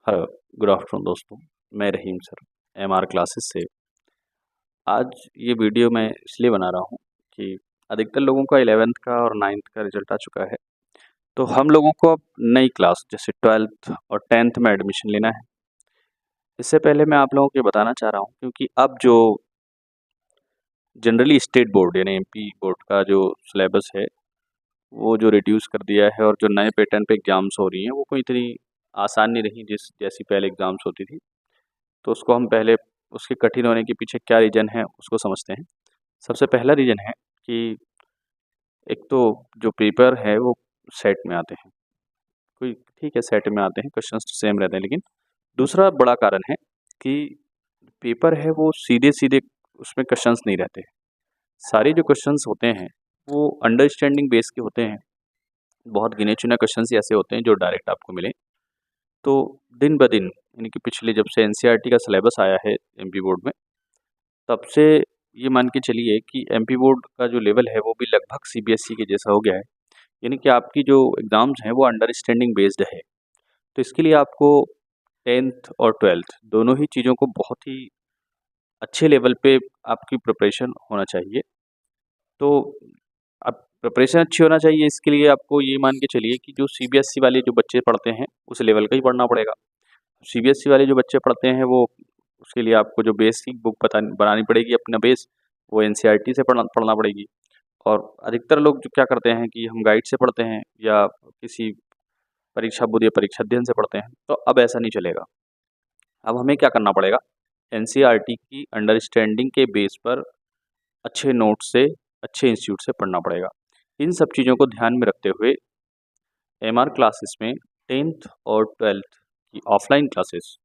Hello, good afternoon दोस्तों। मैं रहीम sir, MR classes से। आज ये वीडियो मैं इसलिए बना रहा हूँ कि अधिकतर लोगों का 11th का और 9th का रिजल्ट आ चुका है। तो हम लोगों को अब नई क्लास जैसे 12th और 10th में एडमिशन लेना है। इससे पहले मैं आप लोगों को ये बताना चाह रहा हूँ, क्योंकि अब जो जनरली स्टेट बोर्ड यानी एमपी बोर्ड का जो सिलेबस है वो जो रिड्यूस कर दिया है, और जो नए पैटर्न पे एग्ज़ाम्स हो रही हैं वो कोई इतनी आसान नहीं रही जैसी पहले एग्ज़ाम्स होती थी। तो उसको हम पहले उसके कठिन होने के पीछे क्या रीज़न है उसको समझते हैं। सबसे पहला रीज़न है कि एक तो जो पेपर है वो सेट में आते हैं। कोई ठीक है, सेट में आते हैं, क्वेश्चंस तो सेम रहते हैं, लेकिन दूसरा बड़ा कारण है कि पेपर है वो सीधे-सीधे उसमें क्वेश्चंस नहीं रहते। सारे जो क्वेश्चंस होते हैं वो अंडरस्टैंडिंग बेस के होते हैं। बहुत गिने-चुने क्वेश्चंस ही ऐसे होते हैं जो डायरेक्ट आपको मिले। तो दिन ब दिन यानी कि पिछले जब से एनसीईआरटी का सिलेबस आया है एमपी बोर्ड में, तब से ये मान के चलिए कि एमपी बोर्ड का जो लेवल है वो भी लगभग सीबीएसई के जैसा हो गया है। यानी कि आपकी जो एग्ज़ाम्स हैं वो अंडरस्टैंडिंग बेस्ड है। तो इसके लिए आपको 10th और 12th दोनों ही चीज़ों को बहुत ही अच्छे लेवल पे आपकी प्रिपरेशन होना चाहिए। तो अब प्रिपरेशन अच्छी होना चाहिए, इसके लिए आपको ये मान के चलिए कि जो सीबीएसई वाले जो बच्चे पढ़ते हैं उस लेवल का ही पढ़ना पड़ेगा। सीबीएसई वाले जो बच्चे पढ़ते हैं वो उसके लिए आपको जो बेसिक बुक बनानी पड़ेगी अपना बेस, वो एनसीईआरटी से पढ़ना पढ़ना पड़ेगी। और अधिकतर लोग जो क्या करते हैं कि हम गाइड से पढ़ते हैं या किसी परीक्षा बोर्ड या परीक्षा अध्ययन से पढ़ते हैं, तो अब ऐसा नहीं चलेगा। अब हमें क्या करना पड़ेगा, एनसीईआरटी की अंडरस्टैंडिंग के बेस पर अच्छे नोट्स से, अच्छे इंस्टीट्यूट से पढ़ना पड़ेगा। इन सब चीज़ों को ध्यान में रखते हुए एमआर क्लासेस में 10th और 12th की ऑफलाइन क्लासेस,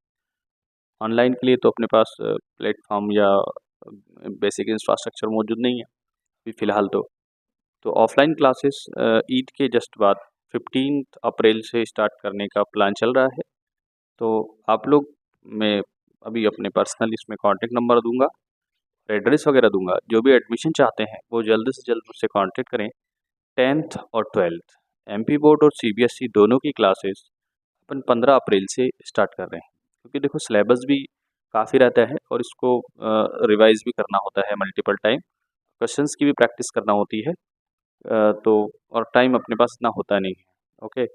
ऑनलाइन के लिए तो अपने पास प्लेटफॉर्म या बेसिक इंफ्रास्ट्रक्चर मौजूद नहीं है अभी फ़िलहाल तो। तो ऑफलाइन क्लासेस ईद के जस्ट बाद 15th अप्रैल से स्टार्ट करने का प्लान चल रहा है। तो आप लोग, मैं अभी अपने पर्सनल इसमें कॉन्टैक्ट नंबर दूंगा, एड्रेस वगैरह दूंगा। जो भी एडमिशन चाहते हैं वो जल्द से जल्द मुझसे कॉन्टैक्ट करें। 10th और 12th एमपी बोर्ड और सीबीएसई दोनों की क्लासेस अपन 15 अप्रैल से स्टार्ट कर रहे हैं, क्योंकि देखो सिलेबस भी काफ़ी रहता है और इसको रिवाइज भी करना होता है मल्टीपल टाइम, क्वेश्चंस की भी प्रैक्टिस करना होती है। तो और टाइम अपने पास इतना होता नहीं है। ओके।